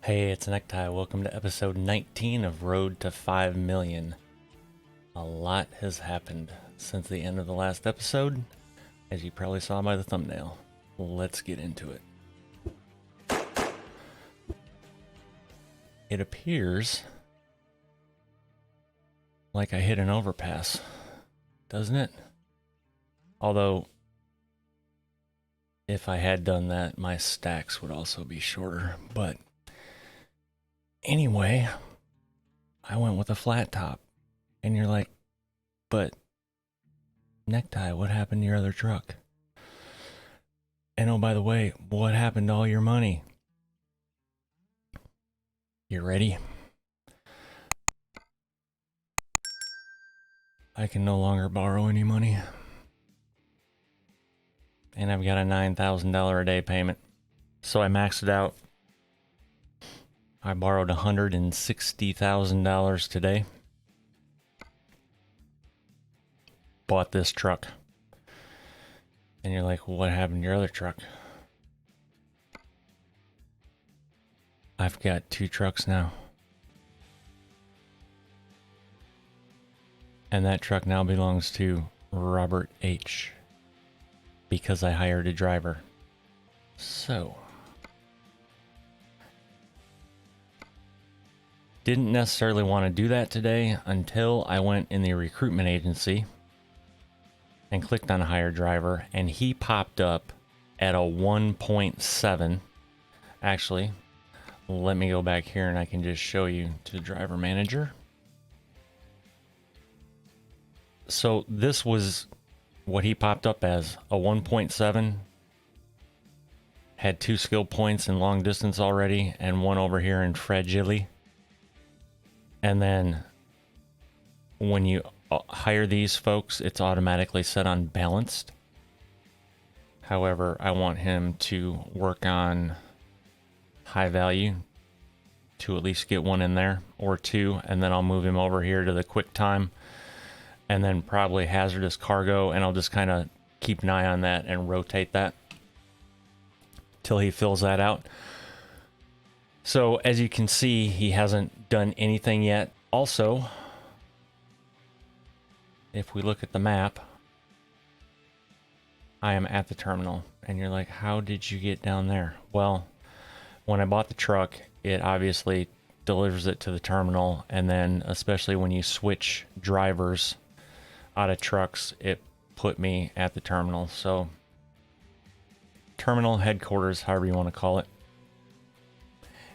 Hey, it's Necktie. Welcome to episode 19 of Road to 5 Million. A lot has happened since the end of the last episode, as you probably saw by the thumbnail. Let's get into it. It appears like I hit an overpass, doesn't it? Although, if I had done that, my stacks would also be shorter, but anyway, I went with a flat top. And you're like, but Necktie, what happened to your other truck? And oh, by the way, what happened to all your money? You ready? I can no longer borrow any money. And I've got a $9,000 a day payment. So I maxed it out. I borrowed $160,000 today. Bought this truck. And you're like, what happened to your other truck? I've got two trucks now. And that truck now belongs to Robert H. Because I hired a driver. So, didn't necessarily want to do that today until I went in the recruitment agency and clicked on hire driver, and he popped up at a 1.7. Actually, let me go back here and I can just show you to driver manager. So this was what he popped up as, a 1.7. Had 2 skill points in long distance already and one over here in fragility. And then when you hire these folks, it's automatically set on balanced. However, I want him to work on high value to at least get one in there or two, and then I'll move him over here to the quick time and then probably hazardous cargo, and I'll just kind of keep an eye on that and rotate that till he fills that out. So as you can see, he hasn't done anything yet. Also, if we look at the map, I am at the terminal, and you're like, how did you get down there? Well, when I bought the truck, it obviously delivers it to the terminal, and then especially when you switch drivers out of trucks, it put me at the terminal. So terminal headquarters, however you want to call it.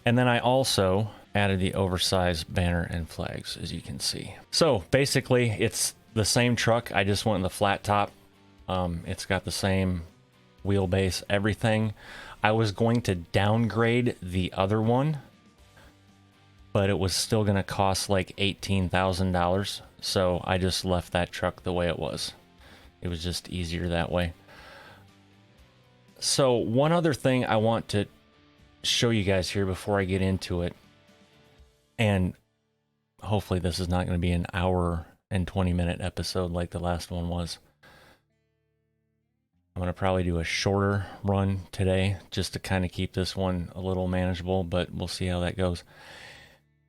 And then I also added the oversized banner and flags, as you can see. So basically it's the same truck. I just went in the flat top. It's got the same wheelbase, everything. I was going to downgrade the other one, but it was still going to cost like $18,000. So I just left that truck the way it was. It was just easier that way. So one other thing I want to show you guys here before I get into it, and hopefully this is not going to be an hour and 20-minute episode like the last one was. I'm going to probably do a shorter run today just to kind of keep this one a little manageable, but we'll see how that goes.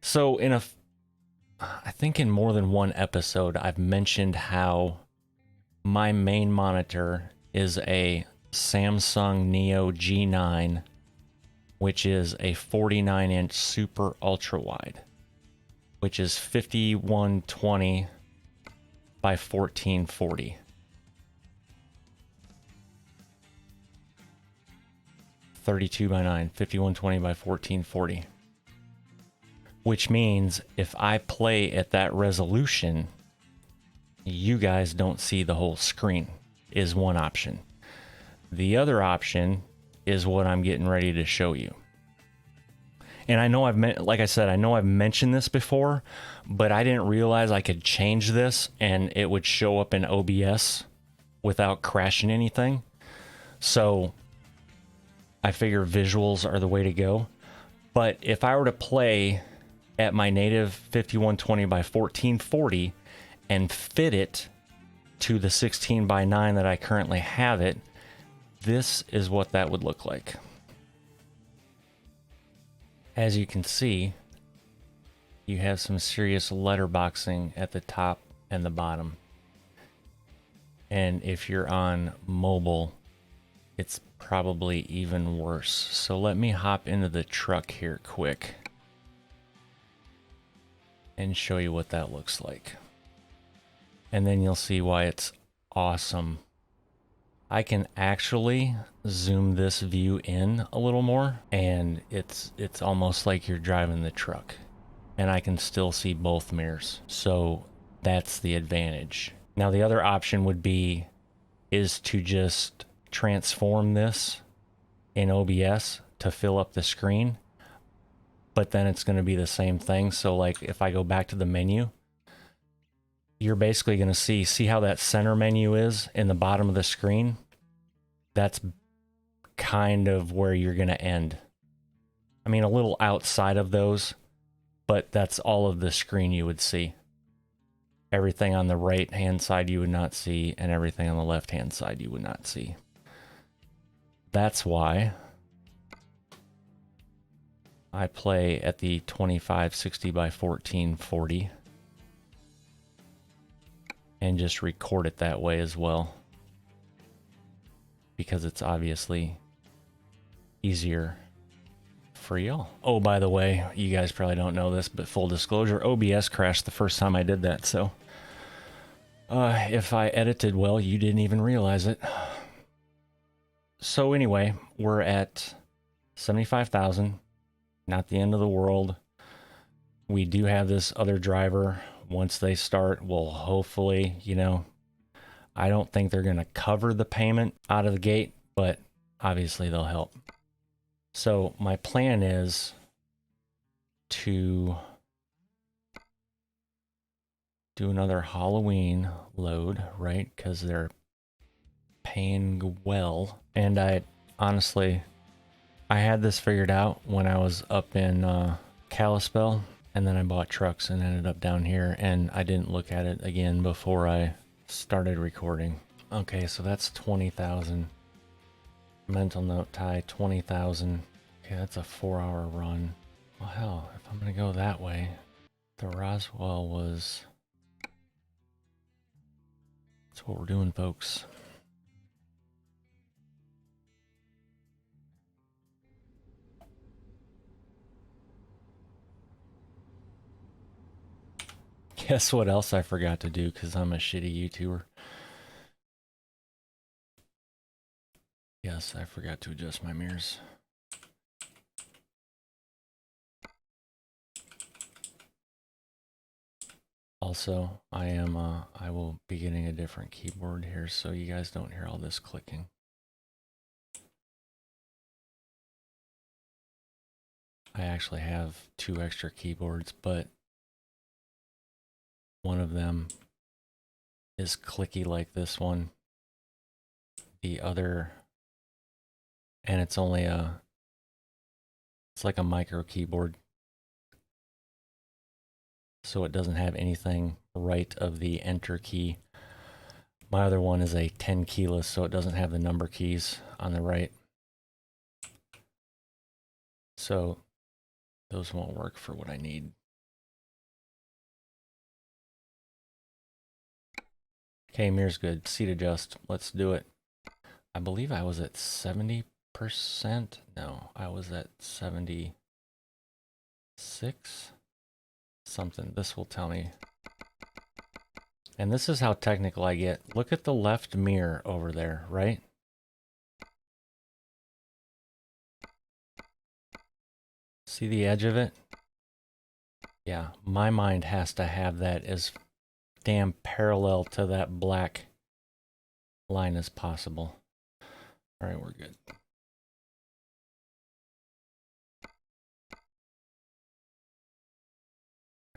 So I think in more than one episode, I've mentioned how my main monitor is a Samsung Neo G9, which is a 49-inch super ultra wide, which is 5120 by 1440. 32 by 9, 5120 by 1440. Which means if I play at that resolution, you guys don't see the whole screen, is one option. The other option is what I'm getting ready to show you. And I know like I said, I know I've mentioned this before, but I didn't realize I could change this and it would show up in OBS without crashing anything. So I figure visuals are the way to go. But if I were to play at my native 5120 by 1440 and fit it to the 16 by 9 that I currently have it, this is what that would look like. As you can see, you have some serious letterboxing at the top and the bottom. And if you're on mobile, it's probably even worse. So let me hop into the truck here quick and show you what that looks like. And then you'll see why it's awesome. I can actually zoom this view in a little more, and it's almost like you're driving the truck. And I can still see both mirrors. So that's the advantage. Now the other option would be is to just transform this in OBS to fill up the screen, but then it's going to be the same thing. So like if I go back to the menu, you're basically going to see how that center menu is in the bottom of the screen. That's kind of where you're going to end. I mean, a little outside of those, but that's all of the screen you would see. Everything on the right hand side you would not see, and everything on the left hand side you would not see. That's why I play at the 2560 by 1440 and just record it that way as well, because it's obviously easier for y'all. Oh, by the way, you guys probably don't know this, but full disclosure, OBS crashed the first time I did that, so if I edited well, you didn't even realize it. So anyway, we're at 75,000, not the end of the world. We do have this other driver. Once they start, we'll hopefully, you know, I don't think they're going to cover the payment out of the gate, but obviously they'll help. So my plan is to do another Halloween load, right? Because they're paying well. And I honestly, I had this figured out when I was up in Kalispell, and then I bought trucks and ended up down here, and I didn't look at it again before I started recording. Okay, so that's 20,000. Mental note tie, 20,000. Okay, that's a 4-hour run. Well, hell, if I'm gonna go that way, the Roswell was... That's what we're doing, folks. Guess what else I forgot to do because I'm a shitty YouTuber? Yes, I forgot to adjust my mirrors. Also, I will be getting a different keyboard here so you guys don't hear all this clicking. I actually have 2 extra keyboards, but one of them is clicky like this one. The other, and it's only it's like a micro keyboard. So it doesn't have anything right of the enter key. My other one is a 10 keyless, so it doesn't have the number keys on the right. So those won't work for what I need. Okay, mirror's good. Seat adjust. Let's do it. I believe I was at 70%. No, I was at 76. Something. This will tell me. And this is how technical I get. Look at the left mirror over there, right? See the edge of it? Yeah, my mind has to have that as damn parallel to that black line as possible. All right, we're good.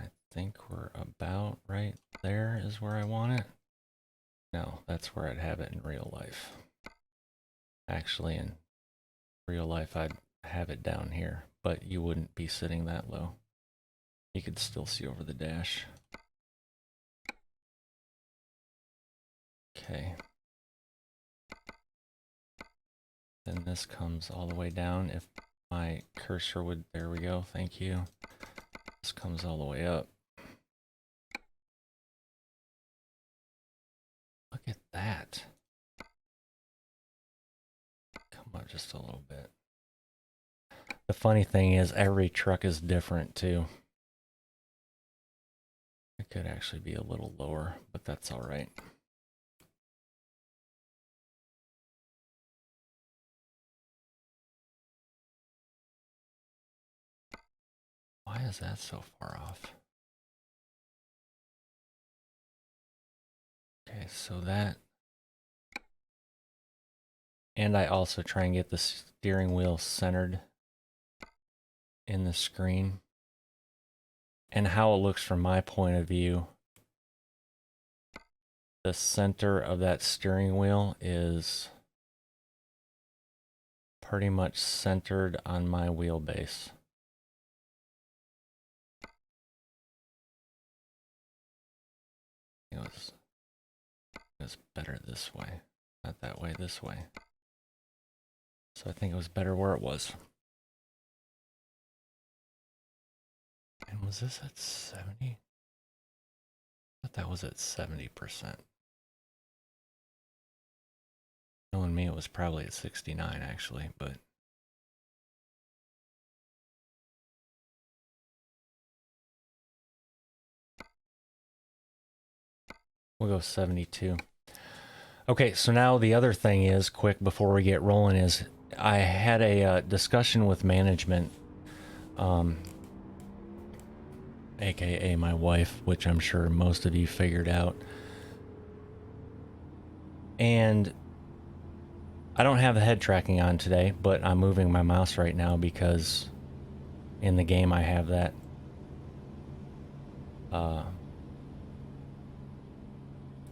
I think we're about right there is where I want it. No, that's where I'd have it in real life. Actually, in real life, I'd have it down here, but you wouldn't be sitting that low. You could still see over the dash. Okay. Then this comes all the way down. If my cursor would, there we go, thank you. This comes all the way up. Look at that. Come up just a little bit. The funny thing is every truck is different too. It could actually be a little lower, but that's all right. Why is that so far off? Okay, so that. And I also try and get the steering wheel centered in the screen. And how it looks from my point of view, the center of that steering wheel is pretty much centered on my wheelbase. It was better this way, not that way, this way. So I think it was better where it was. And was this at 70? I thought that was at 70%. Knowing me, it was probably at 69 actually, but we'll go 72. Okay, so now the other thing is, quick before we get rolling, is I had a discussion with management, aka my wife, which I'm sure most of you figured out. And I don't have the head tracking on today, but I'm moving my mouse right now because in the game I have that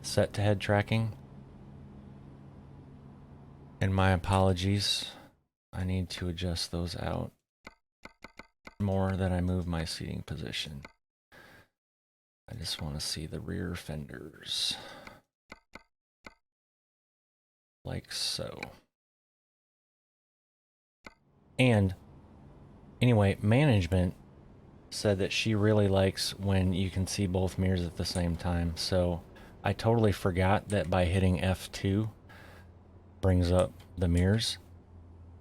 set to head tracking. And my apologies, I need to adjust those out more that I move my seating position. I just want to see the rear fenders. Like so. And anyway, management said that she really likes when you can see both mirrors at the same time. So I totally forgot that by hitting F2 brings up the mirrors.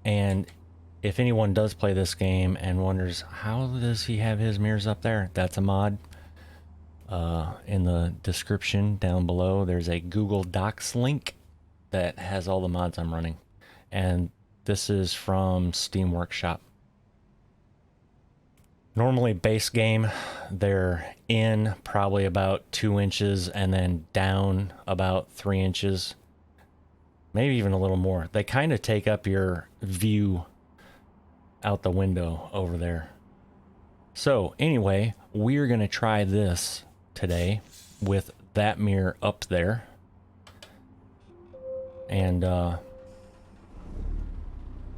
And if anyone does play this game and wonders how does he have his mirrors up there, that's a mod. In the description down below there's a Google Docs link that has all the mods I'm running, and this is from Steam Workshop. Normally base game they're in probably about 2 inches and then down about 3 inches, maybe even a little more. They kind of take up your view out the window over there. So anyway, we're gonna try this today with that mirror up there. And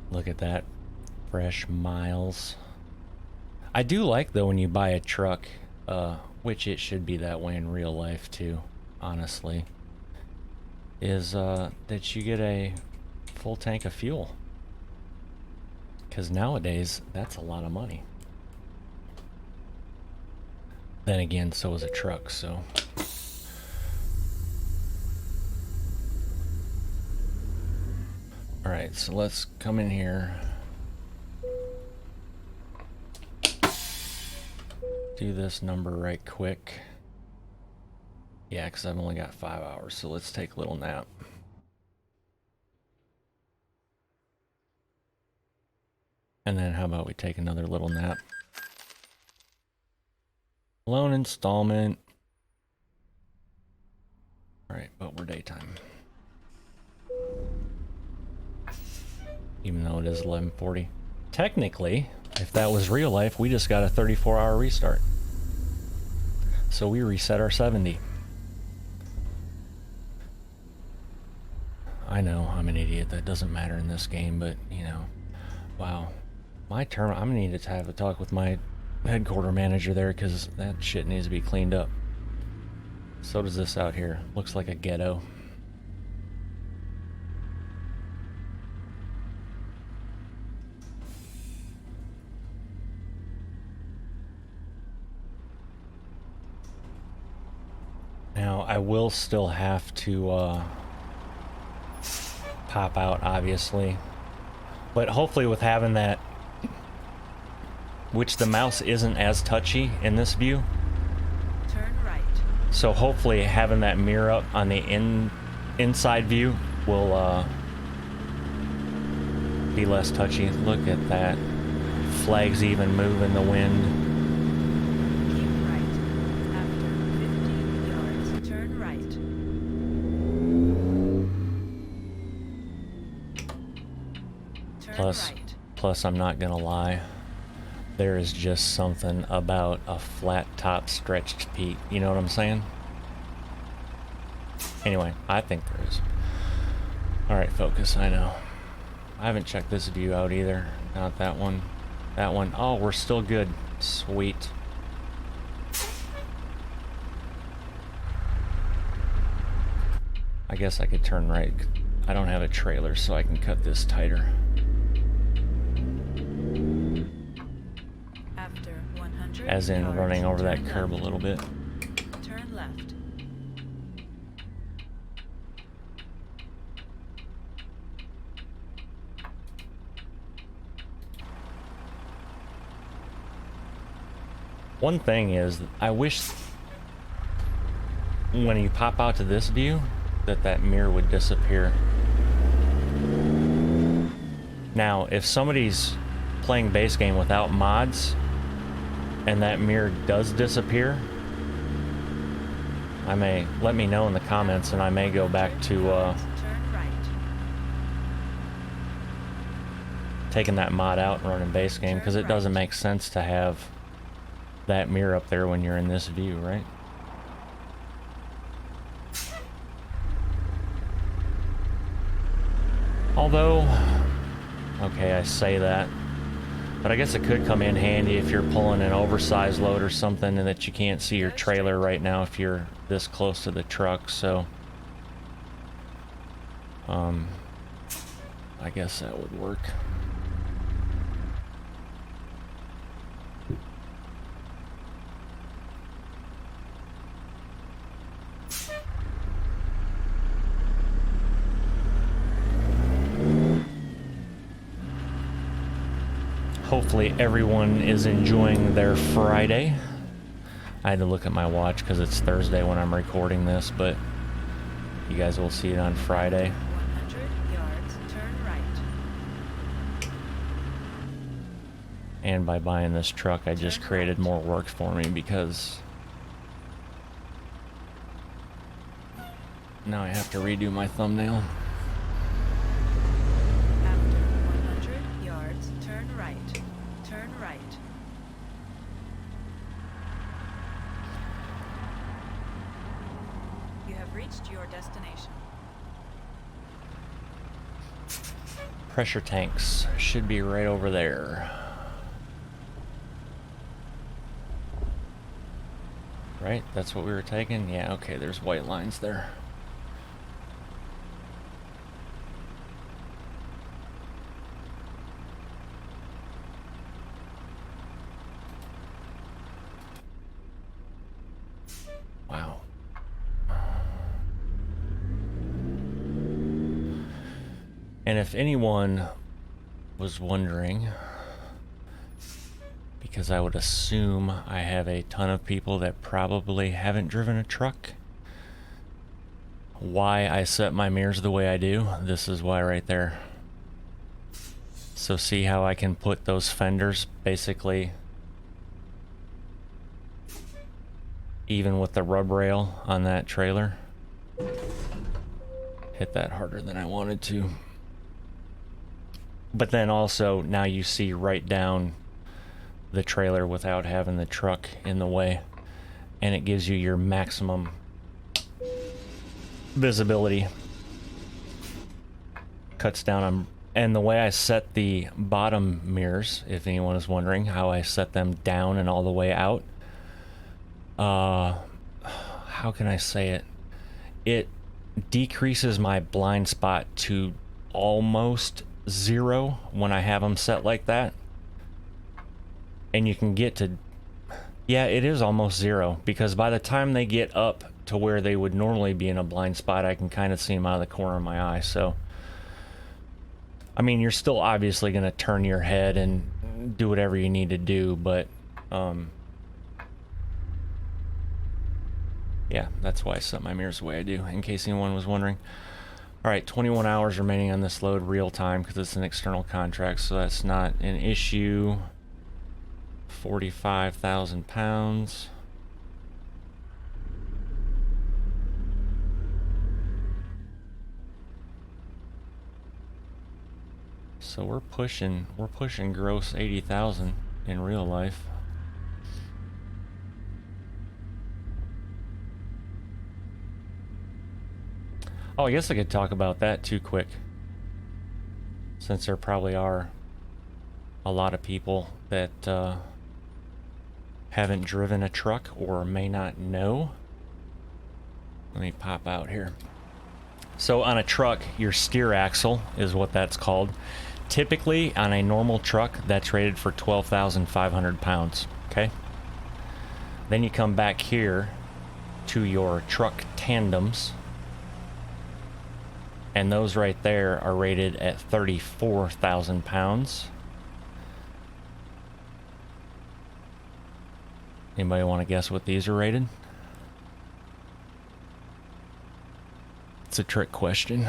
look at that, fresh miles. I do like though when you buy a truck, which it should be that way in real life too, honestly, is that you get a full tank of fuel. Because nowadays, that's a lot of money. Then again, so is a truck, so. Alright, so let's come in here. Do this number right quick. Yeah, because I've only got 5 hours, so let's take a little nap. And then how about we take another little nap? Loan installment. Alright, but we're daytime. Even though it is 11:40. Technically, if that was real life, we just got a 34-hour restart. So we reset our 70. I know, I'm an idiot. That doesn't matter in this game, but, you know, wow. My term, I'm gonna need to have a talk with my headquarter manager there because that shit needs to be cleaned up. So does this out here. Looks like a ghetto. Now, I will still have to pop out, obviously. But hopefully with having that, which the mouse isn't as touchy in this view. Turn right. So hopefully having that mirror up on the inside view will be less touchy. Look at that. Flags even move in the wind. Keep right. After 15 yards, turn right. Turn right. Plus, I'm not gonna lie. There is just something about a flat top stretched peak. You know what I'm saying? Anyway, I think there is. Alright, focus, I know. I haven't checked this view out either. Not that one. That one. Oh, we're still good. Sweet. I guess I could turn right. I don't have a trailer, so I can cut this tighter. After 100 As in yards, running over that turn curb a left. little bit. Turn left. One thing is, I wish when you pop out to this view, that mirror would disappear. Now, if somebody's playing base game without mods, and that mirror does disappear, let me know in the comments, and I may go back to Turn right. taking that mod out and running base game, because it doesn't make sense to have that mirror up there when you're in this view, right? Although, okay, I say that, but I guess it could come in handy if you're pulling an oversized load or something and that you can't see your trailer right now if you're this close to the truck, so I guess that would work. Hopefully everyone is enjoying their Friday. I had to look at my watch because it's Thursday when I'm recording this, but you guys will see it on Friday. 100 yards, turn right. And by buying this truck, I just created more work for me because now I have to redo my thumbnail. After 100 yards, turn right. Turn right. You have reached your destination. Pressure tanks should be right over there. Right? That's what we were taking? Yeah, okay, there's white lines there. Wow. And if anyone was wondering, because I would assume I have a ton of people that probably haven't driven a truck, why I set my mirrors the way I do, this is why right there. So see how I can put those fenders basically even with the rub rail on that trailer. Hit that harder than I wanted to. But then also now you see right down the trailer without having the truck in the way, and it gives you your maximum visibility. Cuts down on, and the way I set the bottom mirrors, if anyone is wondering how I set them down and all the way out, how can I say it? It decreases my blind spot to almost 0 when I have them set like that. And you can get to Yeah, it is almost zero, because by the time they get up to where they would normally be in a blind spot, I can kind of see them out of the corner of my eye. So, I mean, you're still obviously going to turn your head and do whatever you need to do, but, yeah, that's why I set my mirrors the way I do, in case anyone was wondering. All right, 21 hours remaining on this load real time, because it's an external contract, so that's not an issue. 45,000 pounds. So we're pushing gross 80,000 in real life. Oh, I guess I could talk about that too quick, since there probably are a lot of people that haven't driven a truck or may not know. Let me pop out here. So on a truck, your steer axle is what that's called. Typically on a normal truck, that's rated for 12,500 pounds, okay? Then you come back here to your truck tandems, and those right there are rated at 34,000 pounds. Anybody want to guess what these are rated? It's a trick question.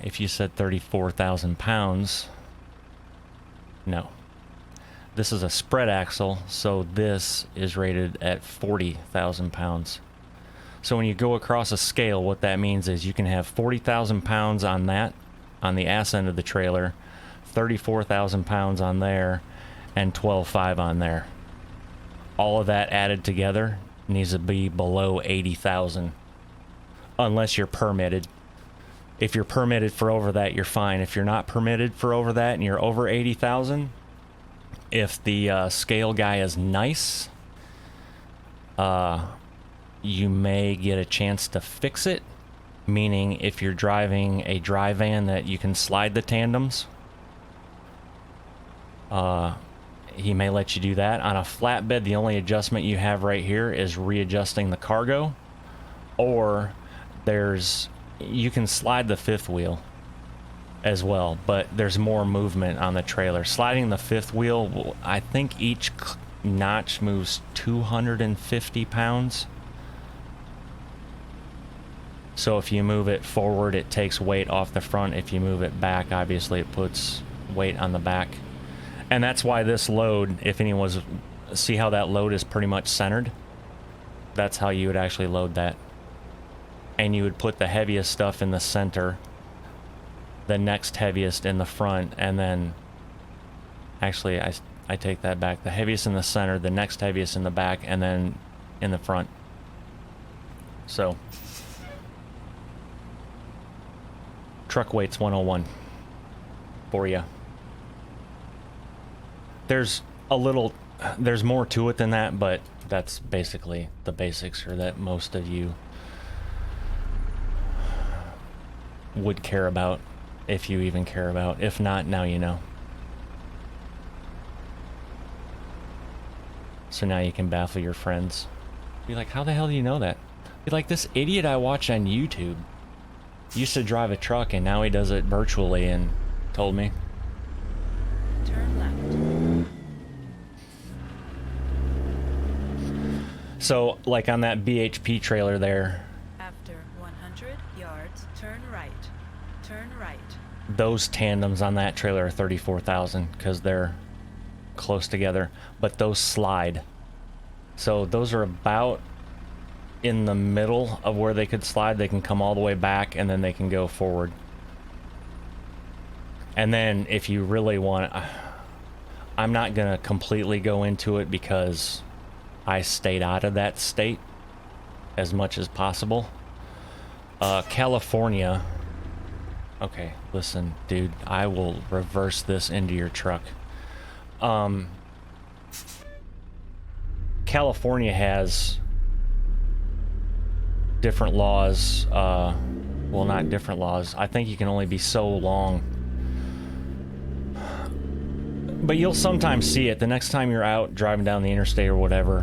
If you said 34,000 pounds, no. This is a spread axle, so this is rated at 40,000 pounds. So when you go across a scale, what that means is you can have 40,000 pounds on that, on the ass end of the trailer, 34,000 pounds on there, and 12.5 on there. All of that added together needs to be below 80,000, unless you're permitted. If you're permitted for over that, you're fine. If you're not permitted for over that and you're over 80,000, if the scale guy is nice, you may get a chance to fix it. Meaning, if you're driving a dry van that you can slide the tandems, he may let you do that. On a flatbed, the only adjustment you have right here is readjusting the cargo, or you can slide the fifth wheel as well, but there's more movement on the trailer. Sliding the fifth wheel, I think each notch moves 250 pounds. So if you move it forward, it takes weight off the front. If you move it back, obviously it puts weight on the back. And that's why this load, if anyone's, see how that load is pretty much centered? That's how you would actually load that. And you would put the heaviest stuff in the center, the next heaviest in the front, and then, actually, I take that back. The heaviest in the center, the next heaviest in the back, and then in the front. So, truck weights 101 for you. There's more to it than that, but that's basically the basics, or that most of you would care about, if you even care about. If not, now you know. So now you can baffle your friends. Be like, how the hell do you know that? Be like, this idiot I watch on YouTube used to drive a truck, and now he does it virtually, and told me. Turn left. So, like on that BHP trailer there, After 100 yards, turn right. Turn right. those tandems on that trailer are 34,000 because they're close together, but those slide. So those are about in the middle of where they could slide. They can come all the way back, and then they can go forward. And then if you really want, I'm not going to completely go into it because I stayed out of that state as much as possible. California. Okay, listen, dude, I will reverse this into your truck. California has different laws. Well, not different laws. I think you can only be so long But you'll sometimes see it the next time you're out driving down the interstate or whatever,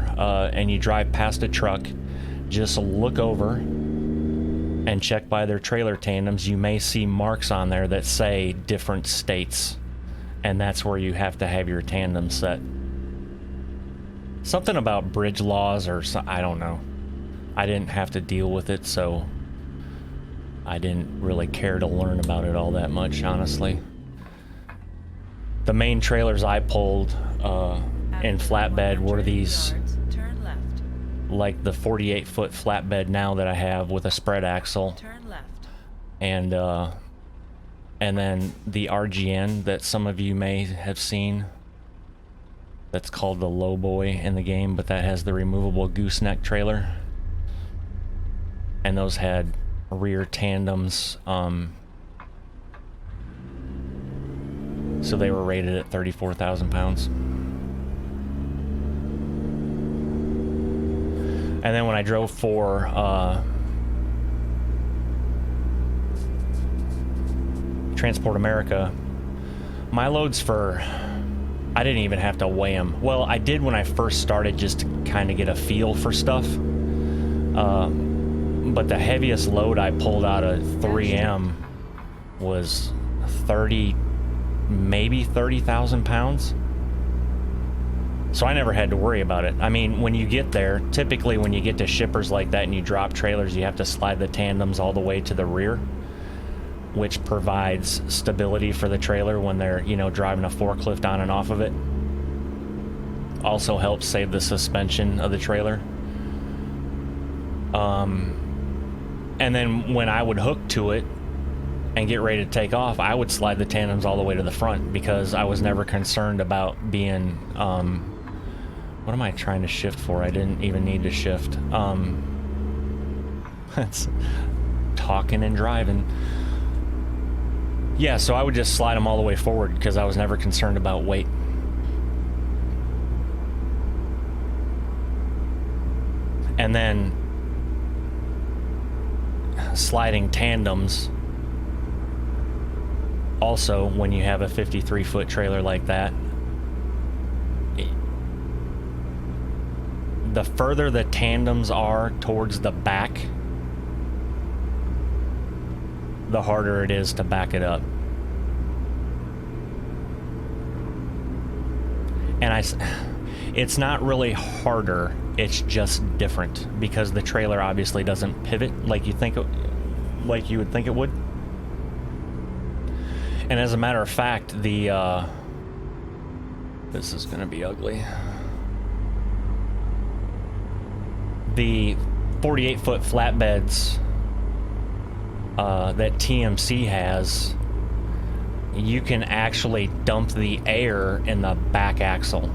and you drive past a truck. Just look over and check by their trailer tandems. You may see marks on there that say different states, and that's where you have to have your tandem set. Something about bridge laws or I don't know. I didn't have to deal with it, so I didn't really care to learn about it all that much, honestly. The main trailers I pulled in flatbed were these, Turn left. like the 48-foot flatbed now that I have with a spread axle. Turn left. And then the RGN that some of you may have seen. That's called the low boy in the game, but that has the removable gooseneck trailer. And those had rear tandems, so they were rated at 34,000 pounds. And then when I drove for Transport America, my loads for, I didn't even have to weigh them. Well, I did when I first started, just to kind of get a feel for stuff. But the heaviest load I pulled out of 3M was 30, maybe 30,000 pounds. So I never had to worry about it. I mean, when you get there, typically when you get to shippers like that and you drop trailers, you have to slide the tandems all the way to the rear, which provides stability for the trailer when they're, you know, driving a forklift on and off of it. Also helps save the suspension of the trailer. And then when I would hook to it and get ready to take off, I would slide the tandems all the way to the front because I was never concerned about being, what am I trying to shift for? I didn't even need to shift. That's talking and driving. Yeah, so I would just slide them all the way forward because I was never concerned about weight. And then sliding tandems, also when you have a 53-foot trailer like that, the further the tandems are towards the back, the harder it is to back it up. And it's not really harder, it's just different because the trailer obviously doesn't pivot like you would think it would. And as a matter of fact, this is gonna be ugly. The 48-foot flatbeds that TMC has, you can actually dump the air in the back axle.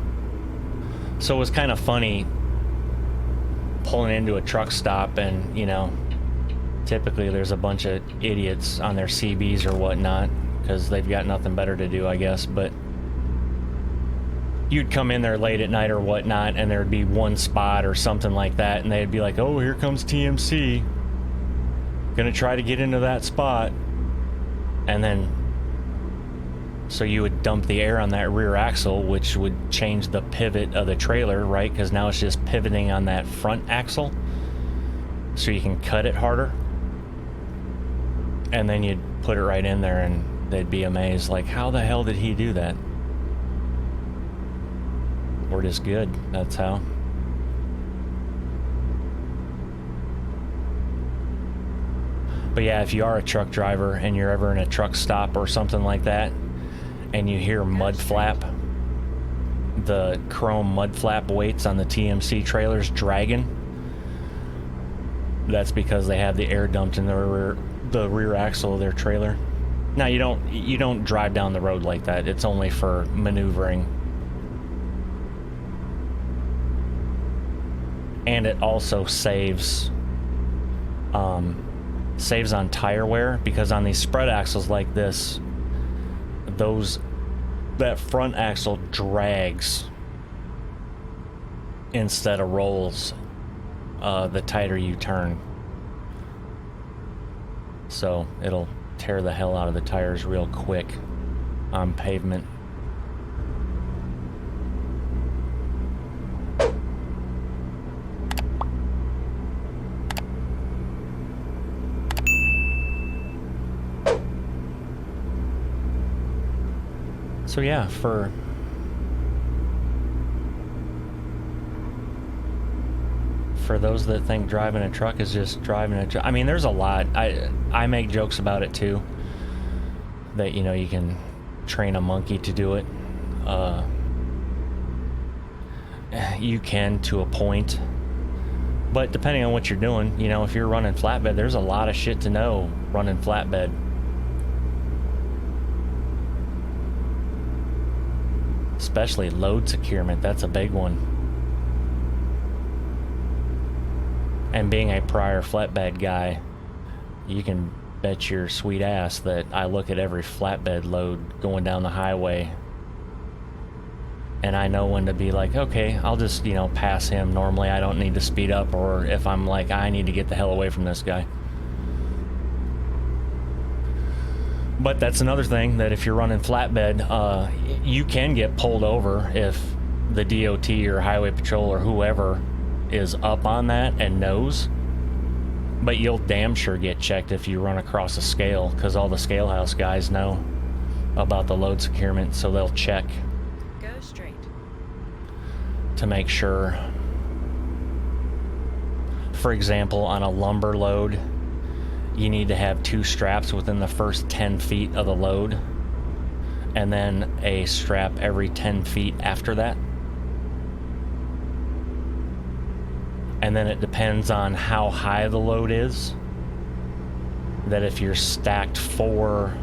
So it was kind of funny pulling into a truck stop and, you know, typically there's a bunch of idiots on their CBs or whatnot because they've got nothing better to do, I guess, but you'd come in there late at night or whatnot and there'd be one spot or something like that and they'd be like, oh, here comes TMC, gonna try to get into that spot. And then so you would dump the air on that rear axle, which would change the pivot of the trailer, right? Because now it's just pivoting on that front axle, so you can cut it harder. And then you'd put it right in there and they'd be amazed, like, how the hell did he do that? We're just good, that's how. But yeah, if you are a truck driver and you're ever in a truck stop or something like that, and you hear mud flap, the chrome mud flap weights on the TMC trailers dragging, that's because they have the air dumped in the rear axle of their trailer. Now you don't drive down the road like that. It's only for maneuvering. And it also saves on tire wear, because on these spread axles like this, that front axle drags instead of rolls the tighter you turn. So it'll tear the hell out of the tires real quick on pavement. So yeah, for those that think driving a truck is just driving a truck, I mean, there's a lot. I make jokes about it too, that, you know, you can train a monkey to do it. You can, to a point, but depending on what you're doing, you know, if you're running flatbed, there's a lot of shit to know running flatbed. Especially load securement, that's a big one. And being a prior flatbed guy, you can bet your sweet ass that I look at every flatbed load going down the highway, and I know when to be like, okay, I'll just, you know, pass him. Normally I don't need to speed up, or if I'm like, I need to get the hell away from this guy. But that's another thing, that if you're running flatbed, you can get pulled over if the DOT or highway patrol or whoever is up on that and knows. But you'll damn sure get checked if you run across a scale, because all the scale house guys know about the load securement, so they'll check. Go straight. To make sure. For example, on a lumber load, you need to have 2 straps within the first 10 feet of the load, and then a strap every 10 feet after that. And then it depends on how high the load is. That if you're stacked 4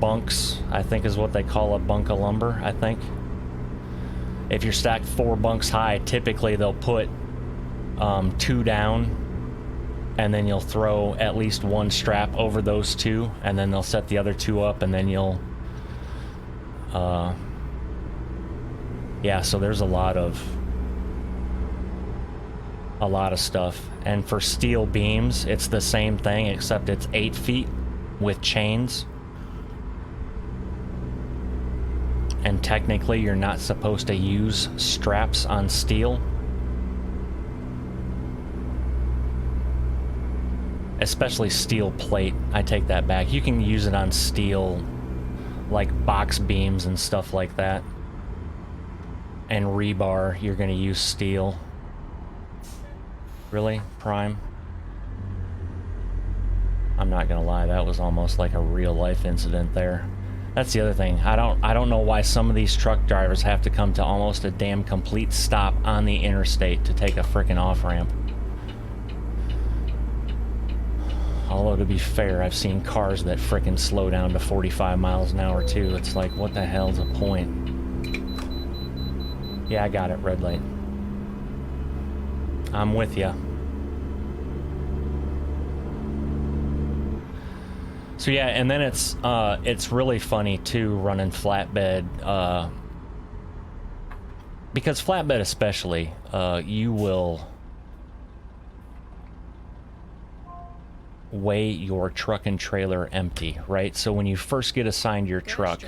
bunks, I think is what they call a bunk of lumber, I think. If you're stacked 4 bunks high, typically they'll put 2 down, and then you'll throw at least 1 strap over those 2, and then they'll set the other 2 up, and then you'll yeah, so there's a lot of stuff. And for steel beams, it's the same thing, except it's 8 feet with chains. And technically you're not supposed to use straps on steel, especially steel plate. I take that back. You can use it on steel, like box beams and stuff like that. And rebar, you're going to use steel. Really? Prime? I'm not gonna lie, that was almost like a real life incident there. That's the other thing. I don't know why some of these truck drivers have to come to almost a damn complete stop on the interstate to take a frickin' off-ramp. Although, to be fair, I've seen cars that frickin' slow down to 45 miles an hour too. It's like, what the hell's the point? Yeah, I got it, red light. I'm with ya. So yeah, and then it's really funny too running flatbed, because flatbed especially, you will weigh your truck and trailer empty, right? So when you first get assigned your truck,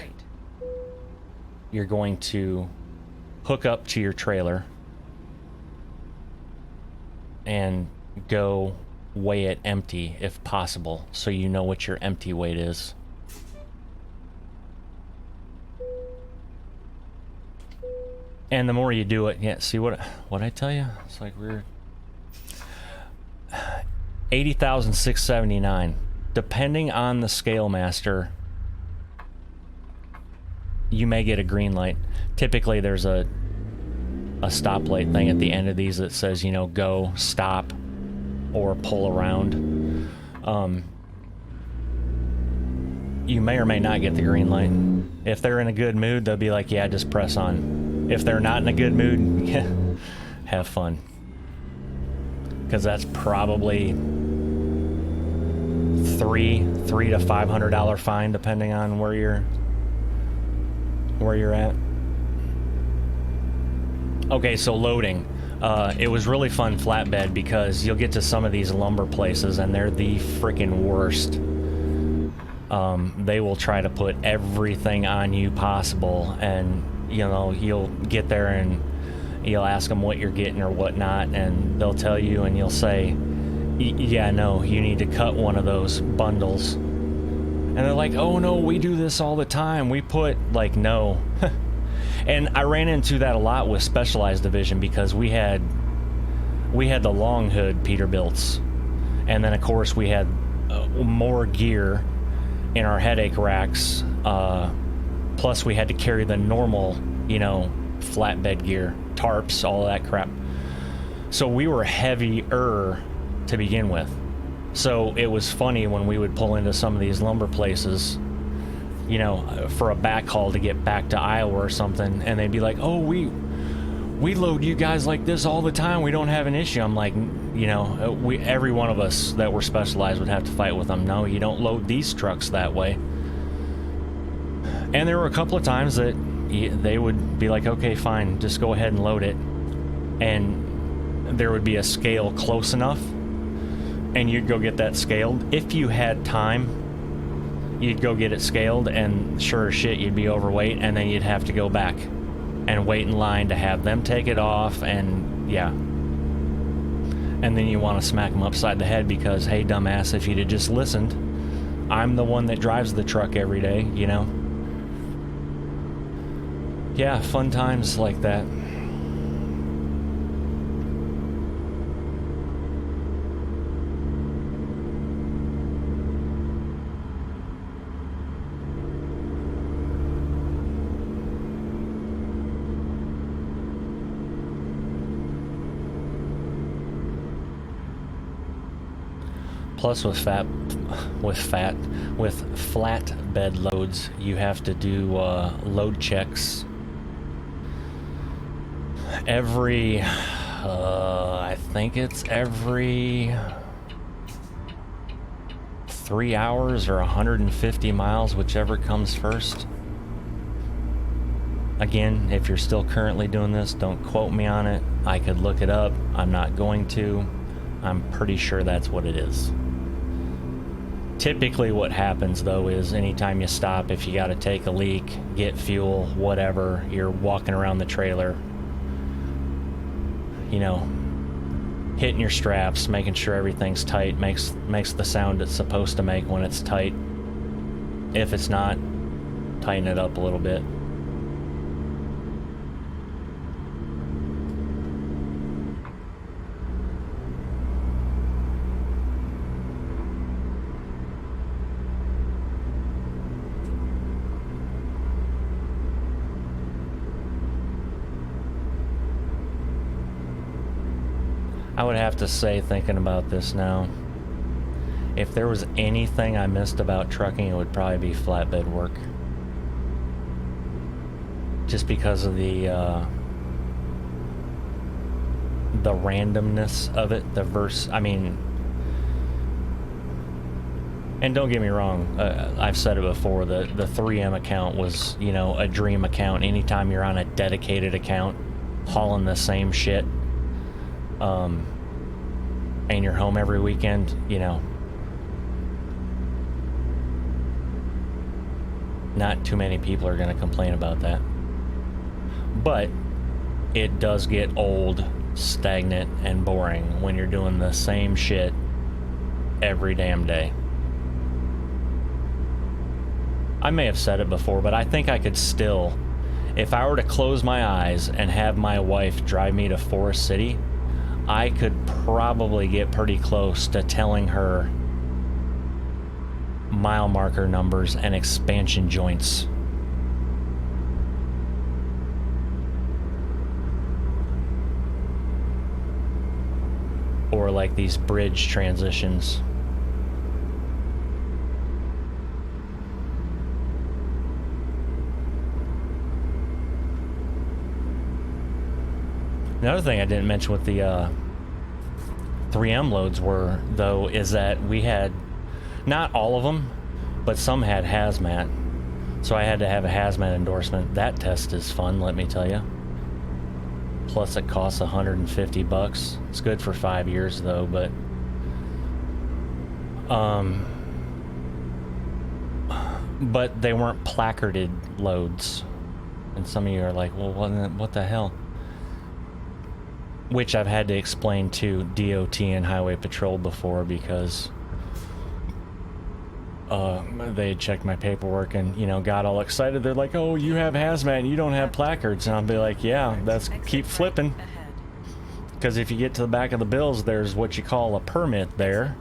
you're going to hook up to your trailer and go weigh it empty if possible, so you know what your empty weight is. And the more you do it, yeah, see what I tell you? It's like we're 80,679. Depending on the scale master, you may get a green light. Typically there's a stoplight thing at the end of these that says, you know, go, stop, or pull around. You may or may not get the green light. If they're in a good mood, they'll be like, yeah, just press on. If they're not in a good mood, yeah, have fun. Because that's probably $300 to $500 fine, depending on where you're at. Okay, so loading. It was really fun flatbed because you'll get to some of these lumber places and they're the freaking worst. They will try to put everything on you possible, and you know, you'll get there and you'll ask them what you're getting or whatnot, and they'll tell you, and you'll say, yeah, no, you need to cut one of those bundles. And they're like, oh no, we do this all the time. We put, like, no. And I ran into that a lot with Specialized Division because we had the long hood Peterbilts. And then, of course, we had more gear in our headache racks. Plus, we had to carry the normal, you know, flatbed gear, tarps, all that crap. So we were heavier to begin with. So it was funny when we would pull into some of these lumber places, you know, for a backhaul to get back to Iowa or something, and they'd be like, oh, we load you guys like this all the time. We don't have an issue. I'm like, you know, every one of us that were Specialized would have to fight with them. No, you don't load these trucks that way. And there were a couple of times that they would be like, okay, fine, just go ahead and load it. And there would be a scale close enough, and you'd go get that scaled. If you had time, you'd go get it scaled, and sure as shit, you'd be overweight, and then you'd have to go back and wait in line to have them take it off, and yeah. And then you want to smack them upside the head because, hey, dumbass, if you'd have just listened, I'm the one that drives the truck every day, you know? Yeah, fun times like that. Plus, with flatbed loads, you have to do load checks every, I think it's every 3 hours or 150 miles, whichever comes first. Again, if you're still currently doing this, don't quote me on it. I could look it up. I'm not going to. I'm pretty sure that's what it is. Typically what happens though is anytime you stop, if you got to take a leak, get fuel, whatever, you're walking around the trailer, you know, hitting your straps, making sure everything's tight, makes the sound it's supposed to make when it's tight. If it's not, tighten it up a little bit. I would have to say, thinking about this now, if there was anything I missed about trucking, it would probably be flatbed work. Just because of the randomness of it, I mean, and don't get me wrong, I've said it before, the 3M account was, you know, a dream account. Anytime you're on a dedicated account, hauling the same shit, and you're home every weekend, you know, not too many people are going to complain about that. But it does get old, stagnant, and boring when you're doing the same shit every damn day. I may have said it before, but I think I could still, if I were to close my eyes and have my wife drive me to Forest City, I could probably get pretty close to telling her mile marker numbers and expansion joints. Or like these bridge transitions. Another thing I didn't mention with the 3M loads were, though, is that we had, not all of them, but some had hazmat. So I had to have a hazmat endorsement. That test is fun, let me tell you. Plus it costs $150. It's good for 5 years though, but they weren't placarded loads. And some of you are like, well, what the hell? Which I've had to explain to DOT and Highway Patrol before, because they had checked my paperwork and, you know, got all excited. They're like, oh, you have hazmat and you don't have placards. And I'll be like, yeah, that's keep flipping. Because if you get to the back of the bills, there's what you call a permit there.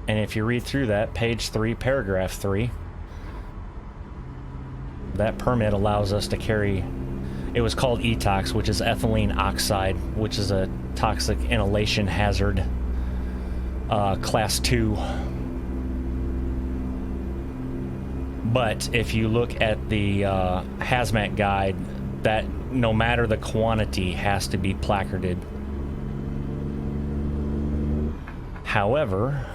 And if you read through that, page 3, paragraph 3, that permit allows us to carry, it was called ETOX, which is ethylene oxide, which is a toxic inhalation hazard, class 2. But if you look at the hazmat guide, that no matter the quantity has to be placarded. However,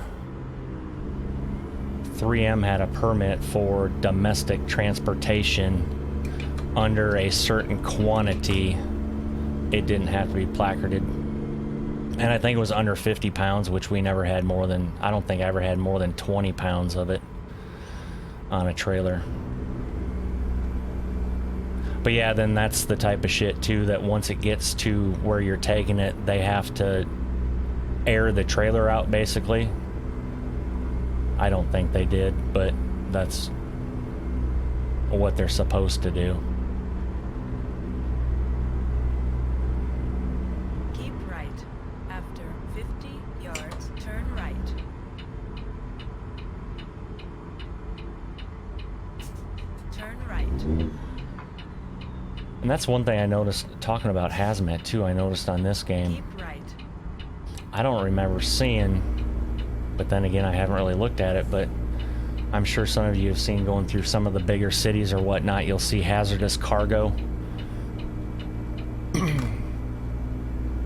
3M had a permit for domestic transportation under a certain quantity. It didn't have to be placarded. And I think it was under 50 pounds, which we never had more than, I don't think I ever had more than 20 pounds of it on a trailer. But yeah, then that's the type of shit too, that once it gets to where you're taking it, they have to air the trailer out basically. I don't think they did, but that's what they're supposed to do. Keep right. After 50 yards, turn right. Turn right. And that's one thing I noticed, talking about hazmat too, I noticed on this game. Keep right. I don't remember seeing, but then again, I haven't really looked at it, but I'm sure some of you have seen going through some of the bigger cities or whatnot, you'll see hazardous cargo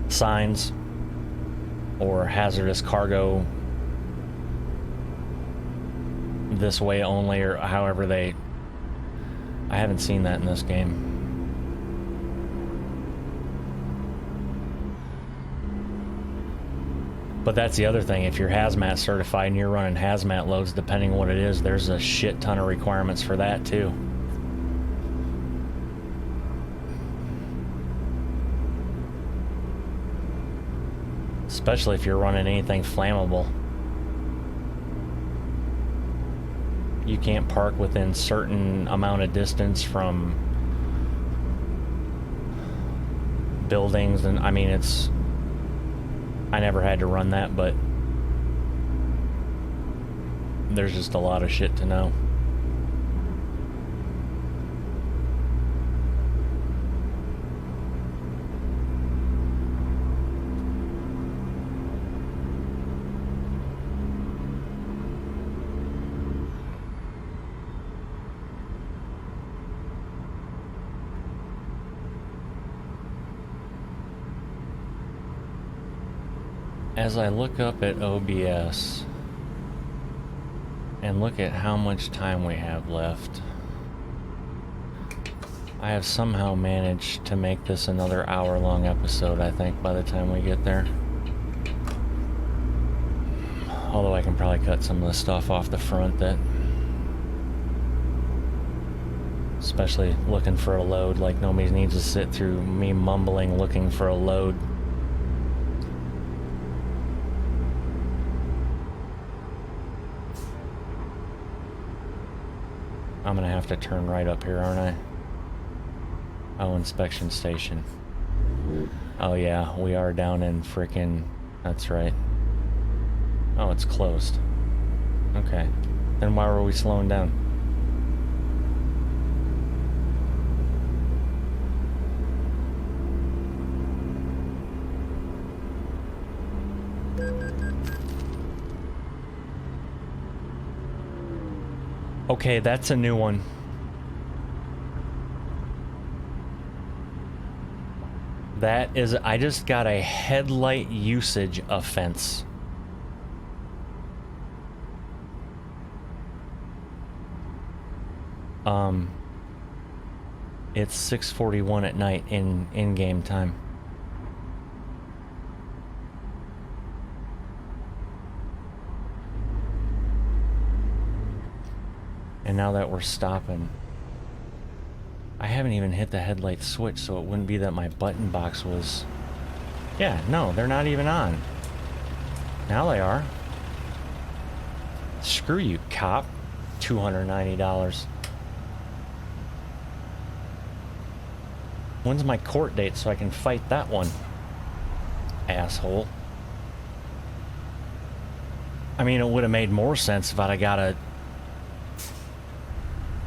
signs or hazardous cargo this way only, or however they... I haven't seen that in this game. But that's the other thing, if you're hazmat certified and you're running hazmat loads, depending on what it is, there's a shit ton of requirements for that too. Especially if you're running anything flammable. You can't park within certain amount of distance from buildings, and I mean, it's... I never had to run that, but there's just a lot of shit to know. As I look up at OBS and look at how much time we have left, I have somehow managed to make this another hour-long episode, I think, by the time we get there. Although I can probably cut some of the stuff off the front that... Especially looking for a load, like nobody needs to sit through me mumbling looking for a load. I'm gonna have to turn right up here, aren't I? Oh, inspection station. Oh yeah, we are down in frickin'... That's right. Oh, it's closed. Okay. Then why were we slowing down? Okay, that's a new one. That is, I just got a headlight usage offense. It's 6:41 at night in game time. And now that we're stopping, I haven't even hit the headlight switch, so it wouldn't be that my button box was... Yeah, no, they're not even on. Now they are. Screw you, cop. $290. When's my court date so I can fight that one? Asshole. I mean, it would have made more sense if I'd have got a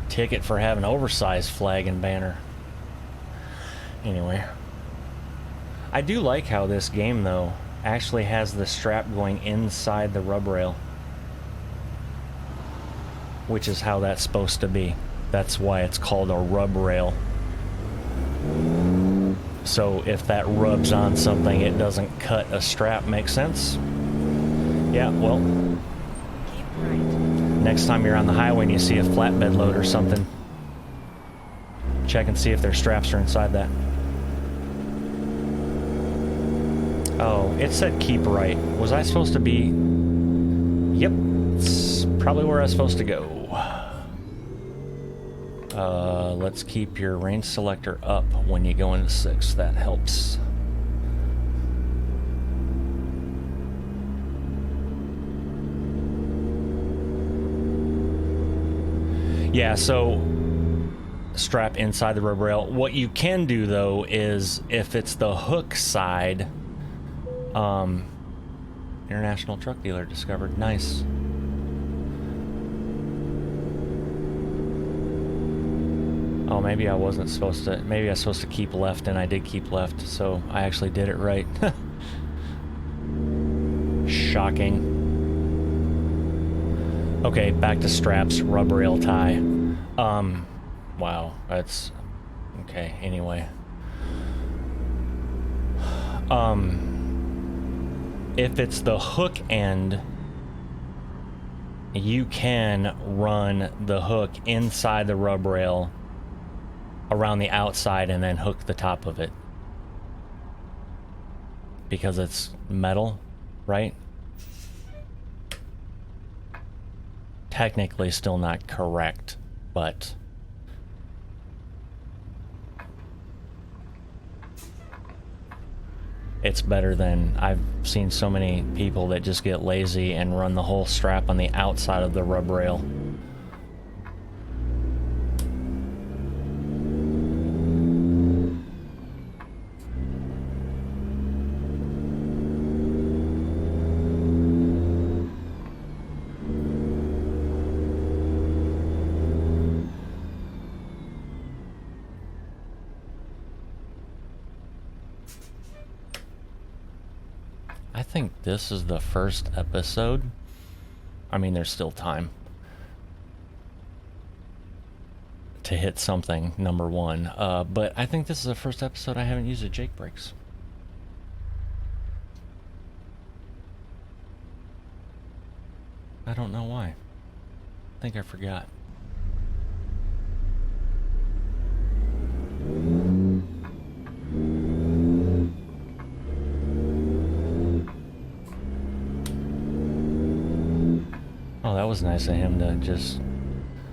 ticket for having oversized flag and banner. Anyway. I do like how this game, though, actually has the strap going inside the rub rail. Which is how that's supposed to be. That's why it's called a rub rail. So if that rubs on something, it doesn't cut a strap. Makes sense? Yeah, well, Keep right. next time you're on the highway and you see a flatbed load or something, check and see if their straps are inside that. Oh, it said keep right. Was I supposed to be... Yep, it's probably where I was supposed to go. Let's keep your range selector up when you go into 6. That helps. Yeah, so strap inside the rub rail. What you can do, though, is if it's the hook side... International truck dealer discovered. Nice. Oh, maybe I wasn't supposed to... Maybe I was supposed to keep left, and I did keep left, so I actually did it right. Shocking. Okay, back to straps, rub rail tie. Wow, that's... Okay, anyway. If it's the hook end, you can run the hook inside the rub rail around the outside and then hook the top of it. Because it's metal, right? Technically still not correct, but... It's better than... I've seen so many people that just get lazy and run the whole strap on the outside of the rub rail. I think this is the first episode. I mean, there's still time to hit something, number one. But I think this is the first episode I haven't used a Jake brakes. I don't know why. I think I forgot. Oh, that was nice of him to just...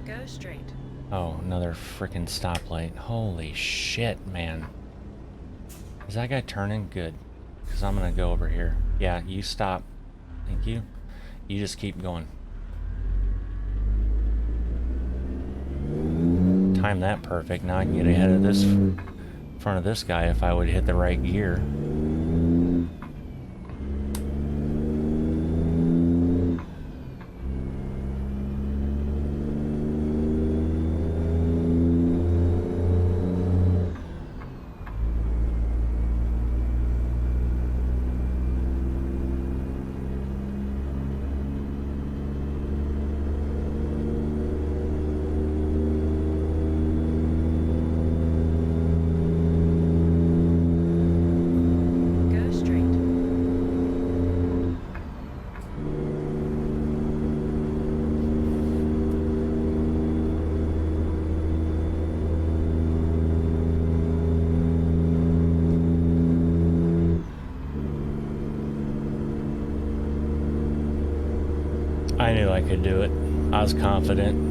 Go straight. Oh, another freaking stoplight. Holy shit, man. Is that guy turning? Good. Because I'm going to go over here. Yeah, you stop. Thank you. You just keep going. Time that perfect. Now I can get ahead of this, in front of this guy if I would hit the right gear. I knew I could do it. I was confident.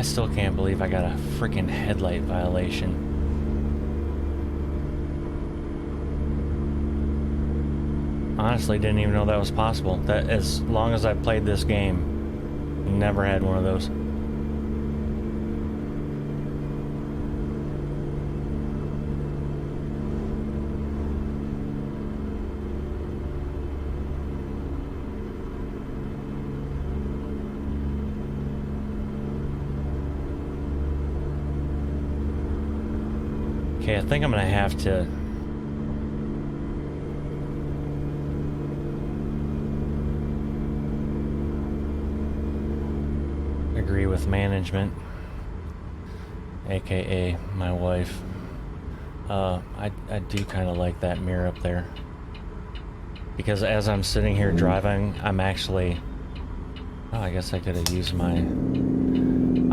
still can't believe I got a freaking headlight violation. Honestly, didn't even know that was possible. That, as long as I played this game, never had one of those. Okay, I think I'm gonna have to agree with management, aka my wife. I do kind of like that mirror up there, because as I'm sitting here driving, I'm actually, oh, I guess I could have used my,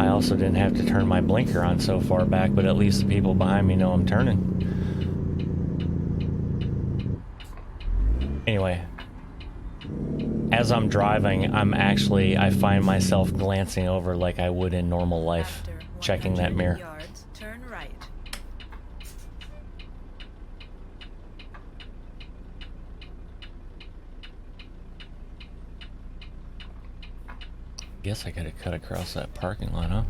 I also didn't have to turn my blinker on so far back, but at least the people behind me know I'm turning. Anyway, as I'm driving, I find myself glancing over like I would in normal life, checking that mirror. Yards, turn right. Guess I could have cut across that parking lot, huh?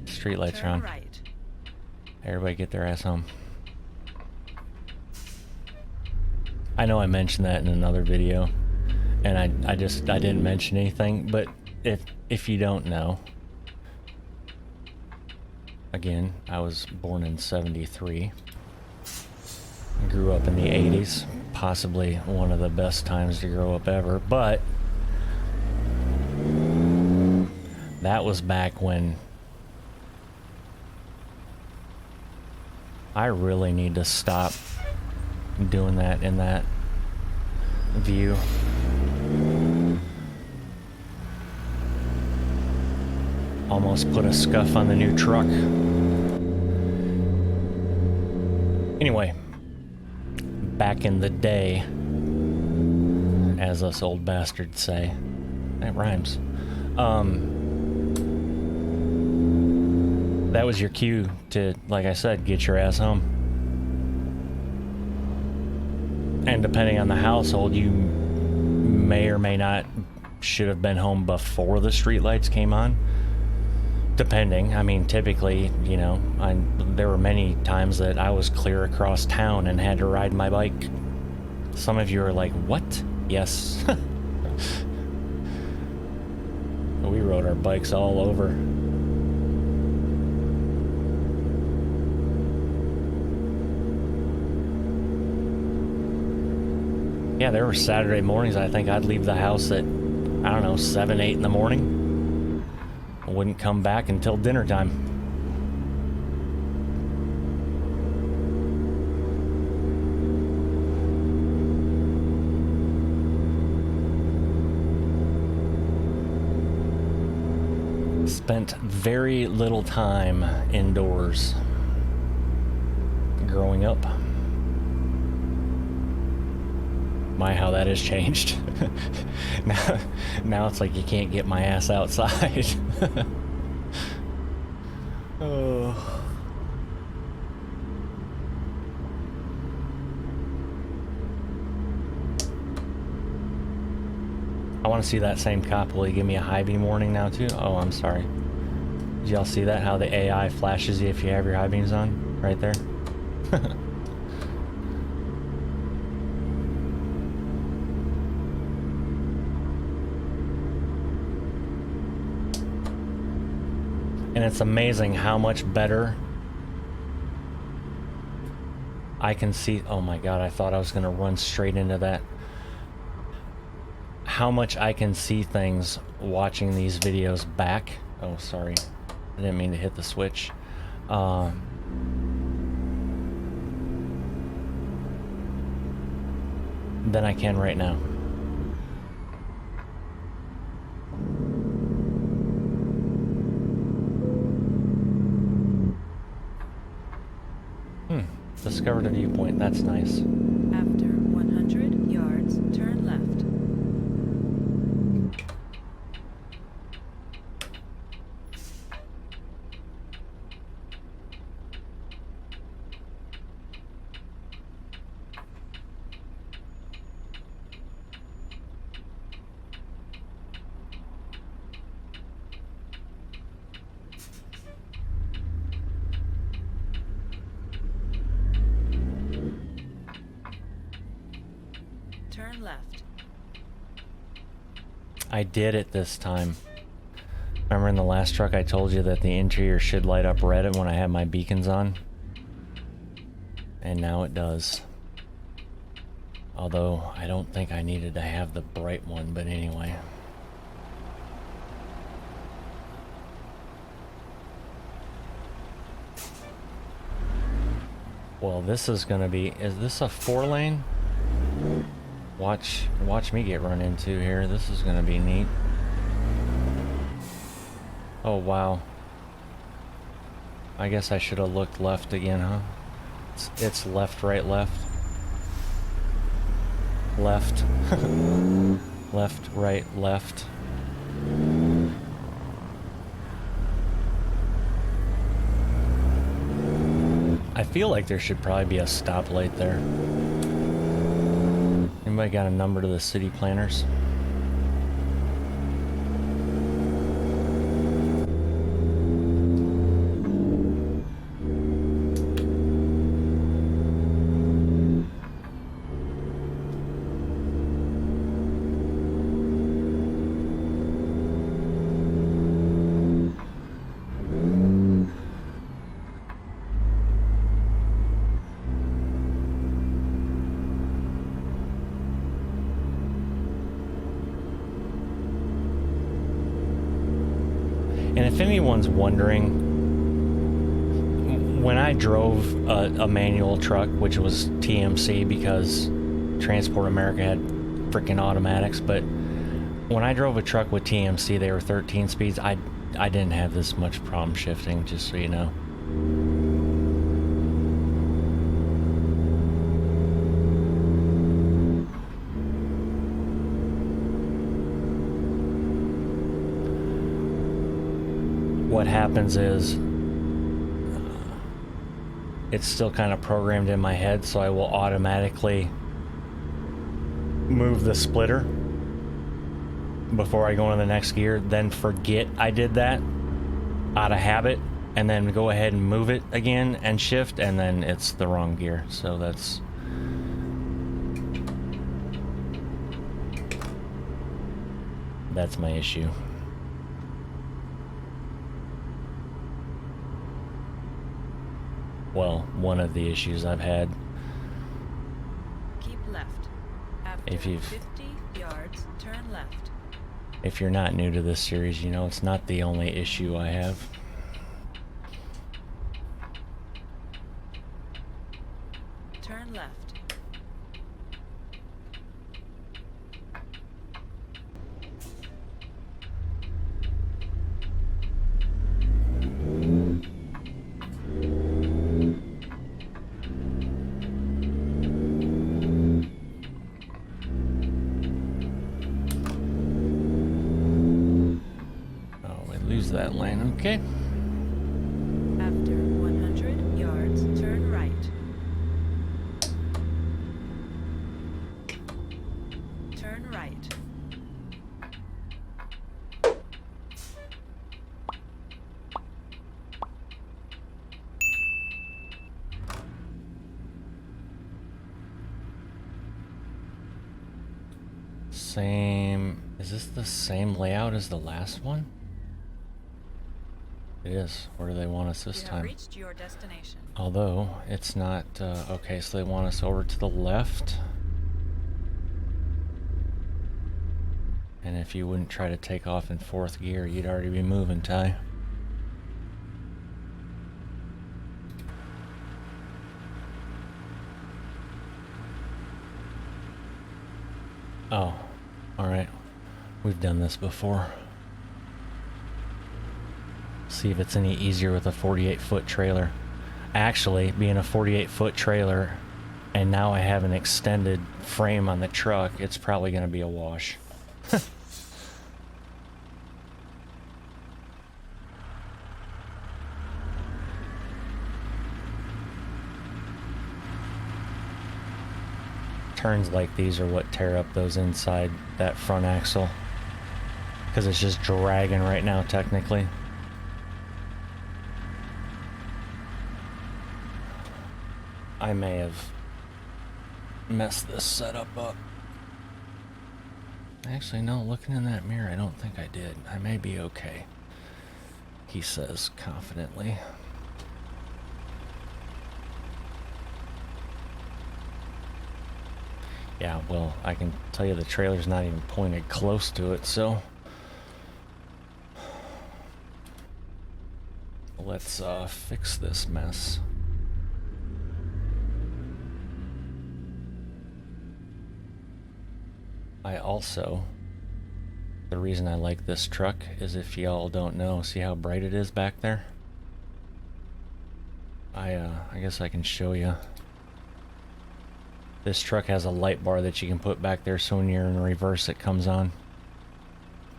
Street lights are on. Right. Everybody get their ass home. I know I mentioned that in another video, and I didn't mention anything, but if you don't know, again, I was born in '73. Grew up in the 80s, possibly one of the best times to grow up ever, but that was back when I really need to stop doing that in that view. Almost put a scuff on the new truck. Anyway, back in the day, as us old bastards say, that rhymes. That was your cue to, like I said, get your ass home. And depending on the household, you may or may not should have been home before the streetlights came on. Depending. I mean, typically, you know, there were many times that I was clear across town and had to ride my bike. Some of you are like, what? Yes. We rode our bikes all over. Yeah, there were Saturday mornings, I think I'd leave the house at, I don't know, 7, 8 in the morning. I wouldn't come back until dinner time. Spent very little time indoors growing up. My, how that has changed. Now it's like you can't get my ass outside. Oh. I want to see that same cop. Will he give me a high beam warning now too? Oh, I'm sorry. Did y'all see that? How the AI flashes you if you have your high beams on? Right there. And it's amazing how much better I can see. Oh my God, I thought I was gonna run straight into that. How much I can see things watching these videos back. Oh, sorry. I didn't mean to hit the switch. Than I can right now. Discovered a viewpoint. That's nice. After 100 yards, turn left. left. I did it this time. Remember in the last truck I told you that the interior should light up red when I have my beacons on? And now it does. Although, I don't think I needed to have the bright one, but anyway. Well, this is gonna be... Is this a 4-lane? Watch me get run into here. This is gonna be neat. Oh, wow. I guess I should have looked left again, huh? It's left, right, left. Left. Left, right, left. I feel like there should probably be a stoplight there. Anybody got a number to the city planners? And if anyone's wondering, when I drove a manual truck, which was TMC because Transport America had freaking automatics, but when I drove a truck with TMC, they were 13 speeds. I didn't have this much problem shifting, just so you know. What happens is it's still kind of programmed in my head, so I will automatically move the splitter before I go into the next gear, then forget I did that out of habit, and then go ahead and move it again and shift, and then it's the wrong gear. So that's my issue. Well, one of the issues I've had. Keep left. After If you've 50 yards, turn left. If you're not new to this series, you know it's not the only issue I have. Turn left. That lane, okay. After 100 yards, turn right. Turn right. Same. Is this the same layout as the last one? It is. Where do they want us this time? Reached your destination. Although it's not. Okay, so they want us over to the left. And if you wouldn't try to take off in 4th gear, you'd already be moving, Ty. Oh, alright. We've done this before. See if it's any easier with a 48-foot trailer. Actually, being a 48-foot trailer, and now I have an extended frame on the truck, it's probably going to be a wash. Turns like these are what tear up those inside that front axle, because it's just dragging right now technically. I may have messed this setup up. Actually, no, looking in that mirror, I don't think I did. I may be okay, he says confidently. Yeah, well, I can tell you the trailer's not even pointed close to it, so... Let's fix this mess. I also... The reason I like this truck is, if y'all don't know, see how bright it is back there? I guess I can show you. This truck has a light bar that you can put back there, so when you're in reverse it comes on.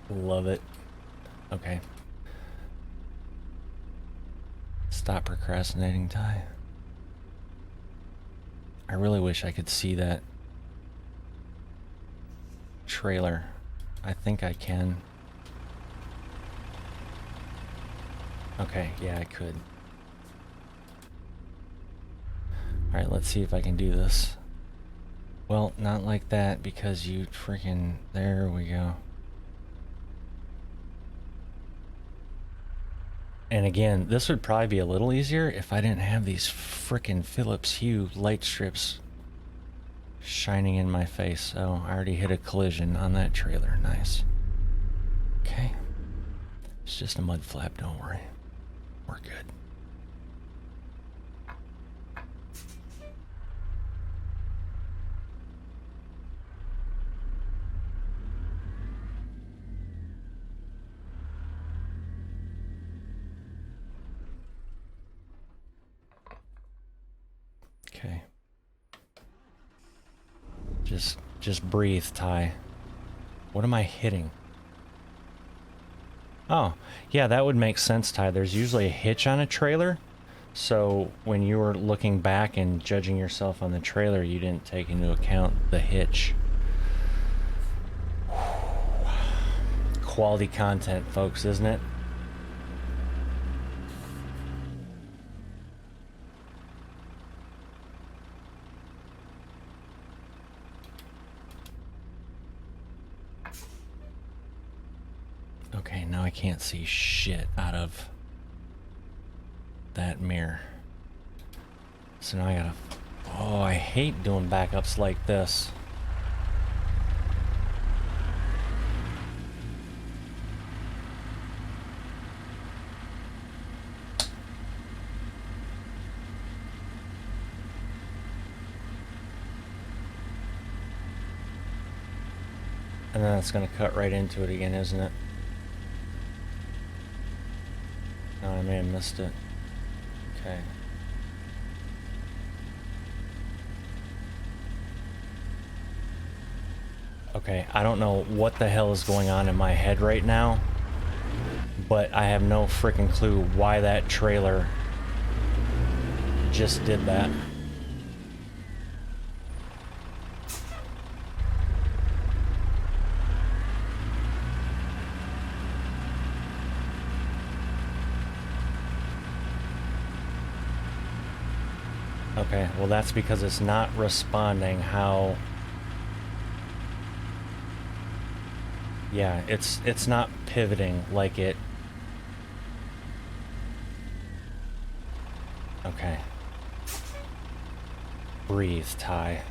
Love it. Okay. Stop procrastinating, Ty. I really wish I could see that trailer. I think I can. Okay, yeah, I could. Alright, let's see if I can do this. Well, not like that, because you freaking... There we go. And again, this would probably be a little easier if I didn't have these freaking Philips Hue light strips shining in my face. Oh, I already hit a collision on that trailer. Nice. Okay. It's just a mud flap, don't worry. We're good. Okay. Just breathe, Ty. What am I hitting? Oh, yeah, that would make sense, Ty. There's usually a hitch on a trailer. So when you were looking back and judging yourself on the trailer, you didn't take into account the hitch. Quality content, folks, isn't it? Okay, now I can't see shit out of that mirror. So now I gotta... Oh, I hate doing backups like this. And then it's gonna cut right into it again, isn't it? No, I may have missed it. Okay. Okay, I don't know what the hell is going on in my head right now, but I have no freaking clue why that trailer just did that. Okay, well that's because it's not responding how... Yeah, it's not pivoting like it... Okay. Breathe, Ty.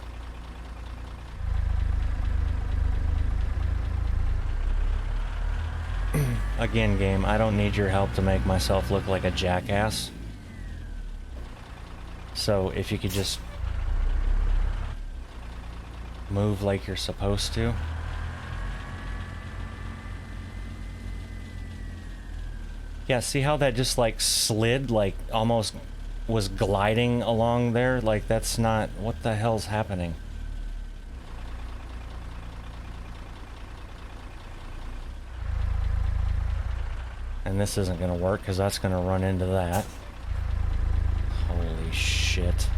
Again, game, I don't need your help to make myself look like a jackass. So if you could just move like you're supposed to. Yeah, see how that just like slid, like almost was gliding along there? Like that's not... What the hell's happening? And this isn't gonna work because that's gonna run into that. Holy shit.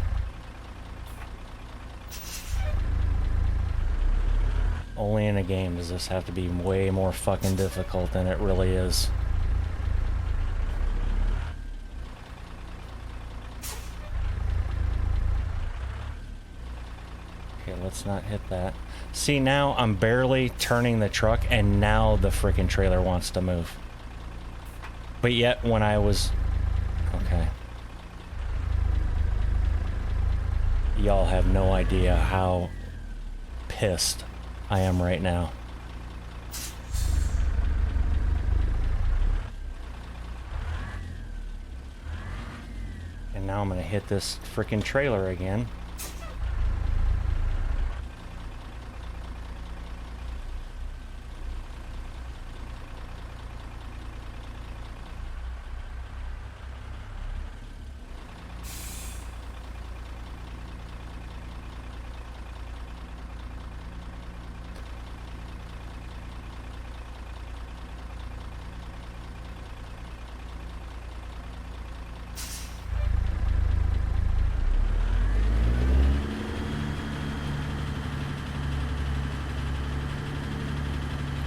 Only in a game does this have to be way more fucking difficult than it really is. Okay, let's not hit that. See, now I'm barely turning the truck, and now the freaking trailer wants to move. But yet, when I was... Okay. Y'all have no idea how pissed I am right now. And now I'm gonna hit this freaking trailer again.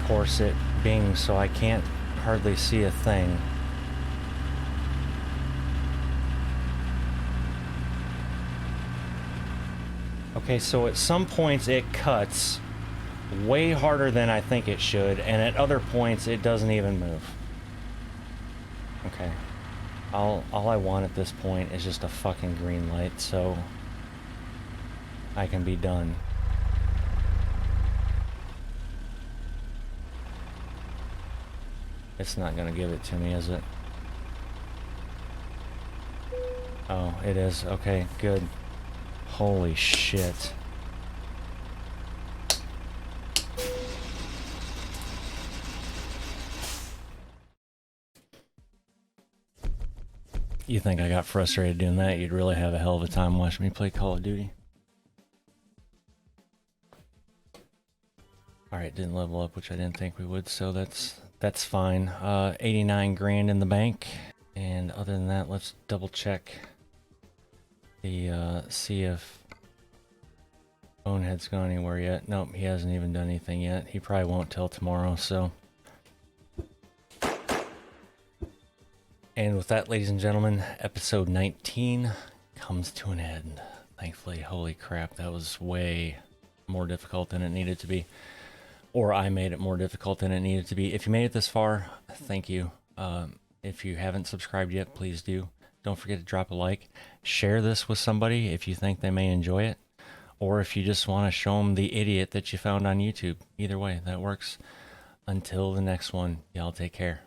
Course it being so I can't hardly see a thing. Okay, so at some points it cuts way harder than I think it should, and at other points it doesn't even move. Okay. All I want at this point is just a fucking green light so I can be done. It's not gonna give it to me, is it? Oh, it is. Okay, good. Holy shit. You think I got frustrated doing that? You'd really have a hell of a time watching me play Call of Duty. Alright, didn't level up, which I didn't think we would, so that's fine. 89 grand in the bank. And other than that, let's double check the, see if Bonehead's gone anywhere yet. Nope, he hasn't even done anything yet. He probably won't till tomorrow, so. And with that, ladies and gentlemen, episode 19 comes to an end. Thankfully, holy crap, that was way more difficult than it needed to be. Or I made it more difficult than it needed to be. If you made it this far, thank you. If you haven't subscribed yet, please do. Don't forget to drop a like. Share this with somebody if you think they may enjoy it. Or if you just want to show them the idiot that you found on YouTube. Either way, that works. Until the next one, y'all take care.